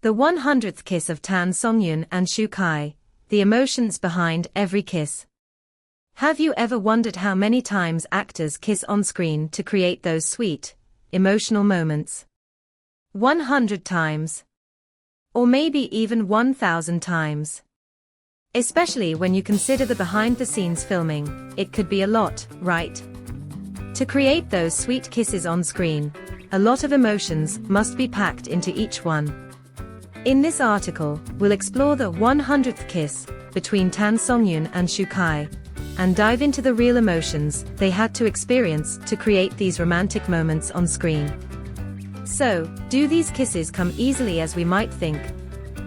The 100th Kiss of Songyun and Kai. The emotions behind every kiss. Have you ever wondered how many times actors kiss on screen to create those sweet, emotional moments? 100 times. Or maybe even 1,000 times. Especially when you consider the behind-the-scenes filming, it could be a lot, right? To create those sweet kisses on screen, a lot of emotions must be packed into each one. In this article, we'll explore the 100th kiss between Songyun and Kai, and dive into the real emotions they had to experience to create these romantic moments on screen. So, do these kisses come easily as we might think?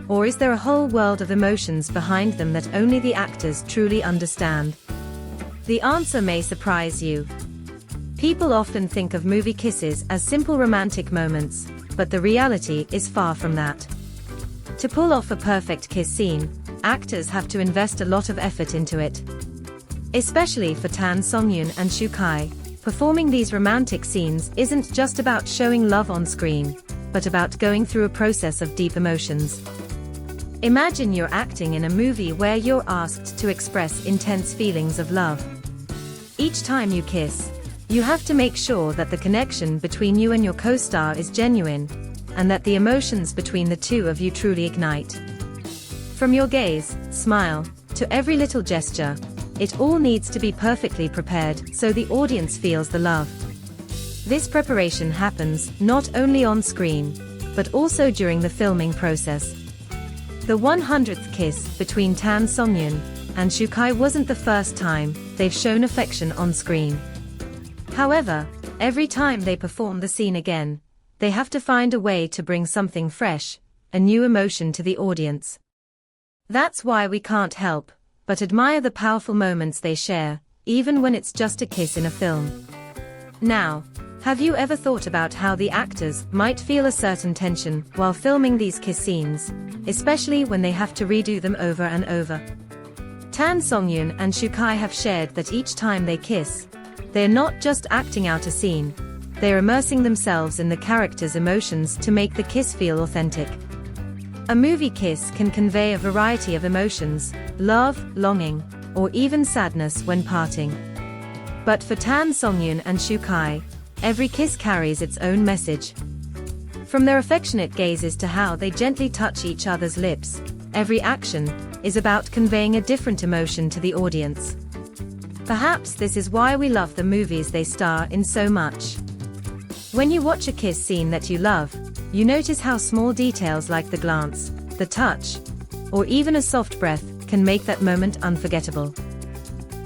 Or is there a whole world of emotions behind them that only the actors truly understand? The answer may surprise you. People often think of movie kisses as simple romantic moments, but the reality is far from that. To pull off a perfect kiss scene, actors have to invest a lot of effort into it. Especially for Songyun and Kai, performing these romantic scenes isn't just about showing love on screen, but about going through a process of deep emotions. Imagine you're acting in a movie where you're asked to express intense feelings of love. Each time you kiss, you have to make sure that the connection between you and your co-star is genuine, and that the emotions between the two of you truly ignite. From your gaze, smile, to every little gesture, it all needs to be perfectly prepared so the audience feels the love. This preparation happens not only on screen, but also during the filming process. The 100th kiss between Songyun and Kai wasn't the first time they've shown affection on screen. However, every time they perform the scene again, they have to find a way to bring something fresh, a new emotion to the audience. That's why we can't help but admire the powerful moments they share, even when it's just a kiss in a film. Now, have you ever thought about how the actors might feel a certain tension while filming these kiss scenes, especially when they have to redo them over and over? Songyun and Kai have shared that each time they kiss, they're not just acting out a scene, they're immersing themselves in the characters' emotions to make the kiss feel authentic. A movie kiss can convey a variety of emotions, love, longing, or even sadness when parting. But for Songyun and Kai, every kiss carries its own message. From their affectionate gazes to how they gently touch each other's lips, every action is about conveying a different emotion to the audience. Perhaps this is why we love the movies they star in so much. When you watch a kiss scene that you love, you notice how small details like the glance, the touch, or even a soft breath can make that moment unforgettable.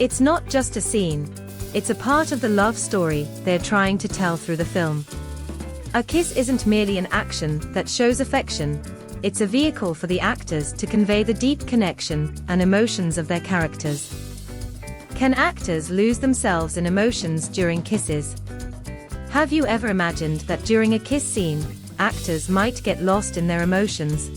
It's not just a scene, it's a part of the love story they're trying to tell through the film. A kiss isn't merely an action that shows affection, it's a vehicle for the actors to convey the deep connection and emotions of their characters. Can actors lose themselves in emotions during kisses? Have you ever imagined that during a kiss scene, actors might get lost in their emotions?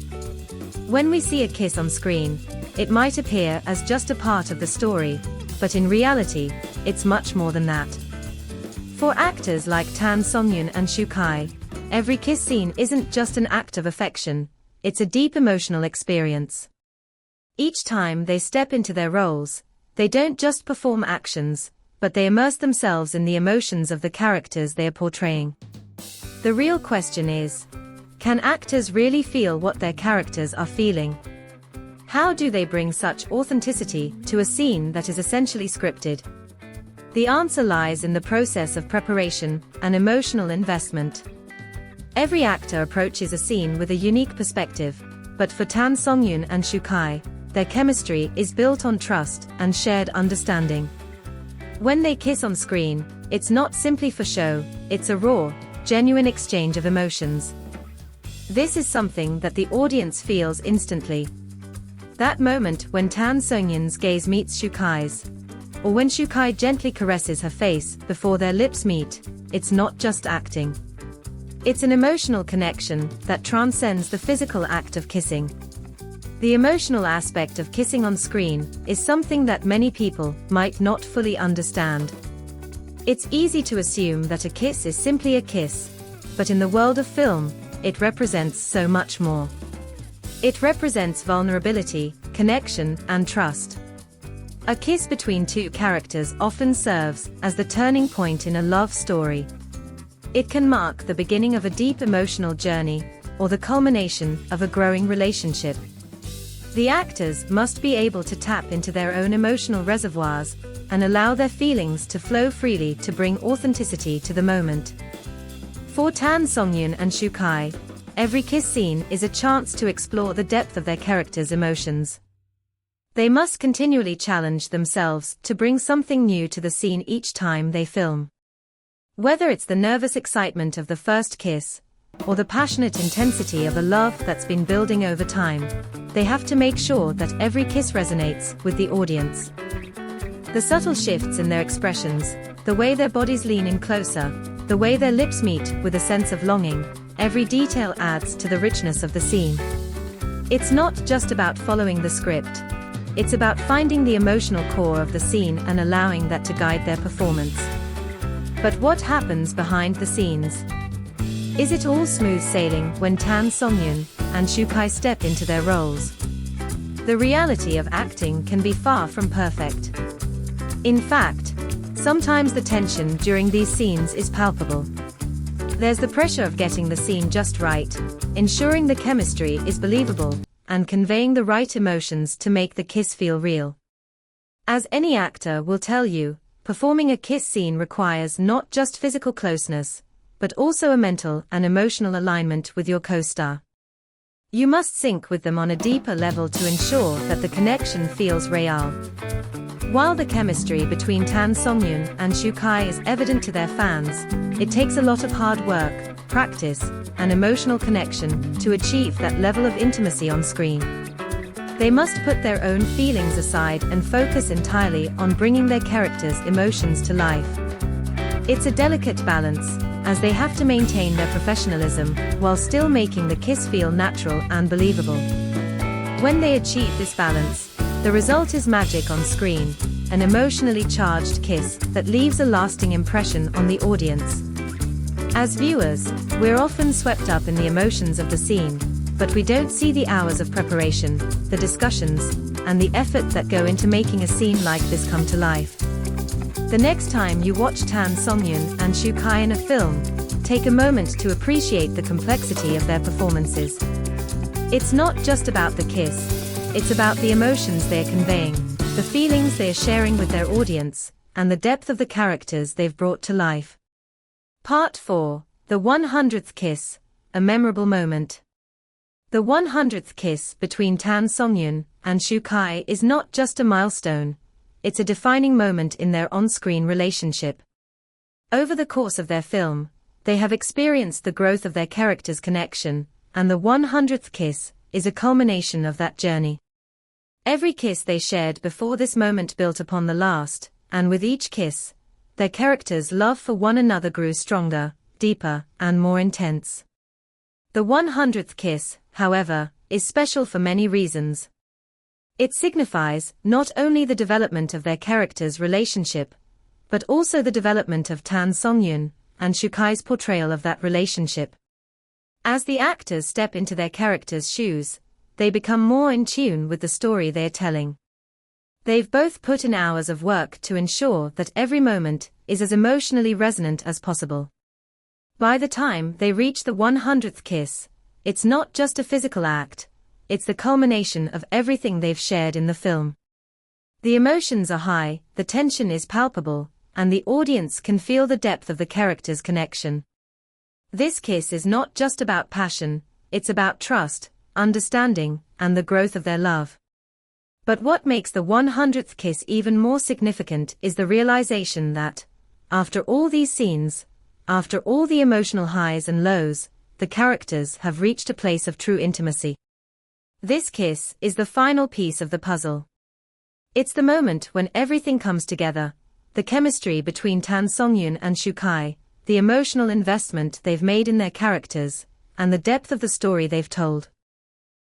When we see a kiss on screen, it might appear as just a part of the story, but in reality, it's much more than that. For actors like Songyun and Kai, every kiss scene isn't just an act of affection, it's a deep emotional experience. Each time they step into their roles, they don't just perform actions, but they immerse themselves in the emotions of the characters they are portraying. The real question is, can actors really feel what their characters are feeling? How do they bring such authenticity to a scene that is essentially scripted? The answer lies in the process of preparation and emotional investment. Every actor approaches a scene with a unique perspective, but for Songyun and Kai, their chemistry is built on trust and shared understanding. When they kiss on screen, it's not simply for show, it's a raw, genuine exchange of emotions. This is something that the audience feels instantly. That moment when Songyun's gaze meets Kai's, or when Kai gently caresses her face before their lips meet, it's not just acting. It's an emotional connection that transcends the physical act of kissing. The emotional aspect of kissing on screen is something that many people might not fully understand. It's easy to assume that a kiss is simply a kiss, but in the world of film, it represents so much more. It represents vulnerability, connection, and trust. A kiss between two characters often serves as the turning point in a love story. It can mark the beginning of a deep emotional journey, or the culmination of a growing relationship. The actors must be able to tap into their own emotional reservoirs and allow their feelings to flow freely to bring authenticity to the moment. For Tan Songyun and Shukai, every kiss scene is a chance to explore the depth of their characters' emotions. They must continually challenge themselves to bring something new to the scene each time they film. Whether it's the nervous excitement of the first kiss, or the passionate intensity of a love that's been building over time, they have to make sure that every kiss resonates with the audience. The subtle shifts in their expressions, the way their bodies lean in closer, the way their lips meet with a sense of longing, every detail adds to the richness of the scene. It's not just about following the script. It's about finding the emotional core of the scene and allowing that to guide their performance. But what happens behind the scenes? Is it all smooth sailing when Tan Songyun and Shukai step into their roles? The reality of acting can be far from perfect. In fact, sometimes the tension during these scenes is palpable. There's the pressure of getting the scene just right, ensuring the chemistry is believable, and conveying the right emotions to make the kiss feel real. As any actor will tell you, performing a kiss scene requires not just physical closeness, but also a mental and emotional alignment with your co-star. You must sync with them on a deeper level to ensure that the connection feels real. While the chemistry between Tan Songyun and Shukai is evident to their fans, it takes a lot of hard work, practice, and emotional connection to achieve that level of intimacy on screen. They must put their own feelings aside and focus entirely on bringing their characters' emotions to life. It's a delicate balance, as they have to maintain their professionalism while still making the kiss feel natural and believable. When they achieve this balance, the result is magic on screen, an emotionally charged kiss that leaves a lasting impression on the audience. As viewers, we're often swept up in the emotions of the scene, but we don't see the hours of preparation, the discussions, and the effort that go into making a scene like this come to life. The next time you watch Tan Songyun and Shukai in a film, take a moment to appreciate the complexity of their performances. It's not just about the kiss, it's about the emotions they're conveying, the feelings they're sharing with their audience, and the depth of the characters they've brought to life. Part 4, The 100th Kiss, a Memorable Moment. The 100th kiss between Tan Songyun and Shukai is not just a milestone, it's a defining moment in their on-screen relationship. Over the course of their film, they have experienced the growth of their characters' connection, and the 100th kiss is a culmination of that journey. Every kiss they shared before this moment built upon the last, and with each kiss, their characters' love for one another grew stronger, deeper, and more intense. The 100th kiss, however, is special for many reasons. It signifies not only the development of their characters' relationship, but also the development of Tan Songyun and Shukai's portrayal of that relationship. As the actors step into their characters' shoes, they become more in tune with the story they're telling. They've both put in hours of work to ensure that every moment is as emotionally resonant as possible. By the time they reach the 100th kiss, it's not just a physical act, it's the culmination of everything they've shared in the film. The emotions are high, the tension is palpable, and the audience can feel the depth of the characters' connection. This kiss is not just about passion, it's about trust, understanding, and the growth of their love. But what makes the 100th kiss even more significant is the realization that, after all these scenes, after all the emotional highs and lows, the characters have reached a place of true intimacy. This kiss is the final piece of the puzzle. It's the moment when everything comes together, the chemistry between Tan Songyun and Shukai, the emotional investment they've made in their characters, and the depth of the story they've told.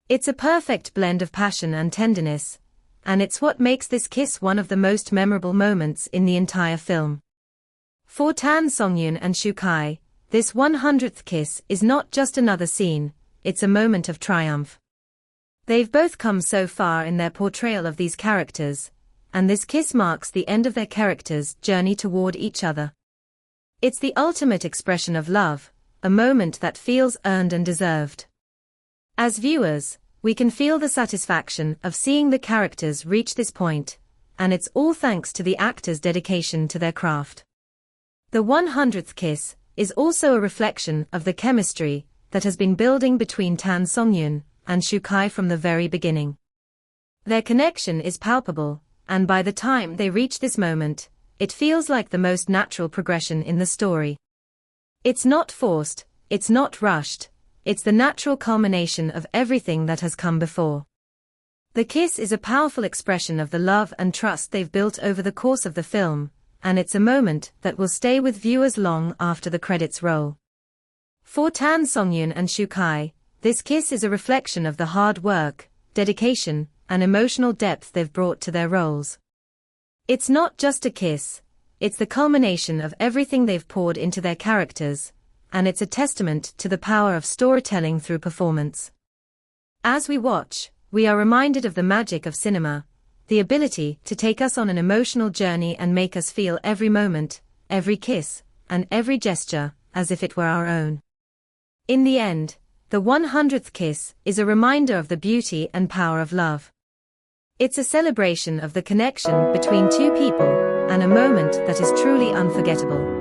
It's a perfect blend of passion and tenderness, and it's what makes this kiss one of the most memorable moments in the entire film. For Tan Songyun and Shukai, this 100th kiss is not just another scene, it's a moment of triumph. They've both come so far in their portrayal of these characters, and this kiss marks the end of their characters' journey toward each other. It's the ultimate expression of love, a moment that feels earned and deserved. As viewers, we can feel the satisfaction of seeing the characters reach this point, and it's all thanks to the actors' dedication to their craft. The 100th kiss is also a reflection of the chemistry that has been building between Songyun and Shukai from the very beginning. Their connection is palpable, and by the time they reach this moment, it feels like the most natural progression in the story. It's not forced, it's not rushed, it's the natural culmination of everything that has come before. The kiss is a powerful expression of the love and trust they've built over the course of the film, and it's a moment that will stay with viewers long after the credits roll. For Songyun and Shukai, this kiss is a reflection of the hard work, dedication, and emotional depth they've brought to their roles. It's not just a kiss, it's the culmination of everything they've poured into their characters, and it's a testament to the power of storytelling through performance. As we watch, we are reminded of the magic of cinema, the ability to take us on an emotional journey and make us feel every moment, every kiss, and every gesture, as if it were our own. In the end, the 100th kiss is a reminder of the beauty and power of love. It's a celebration of the connection between two people, and a moment that is truly unforgettable.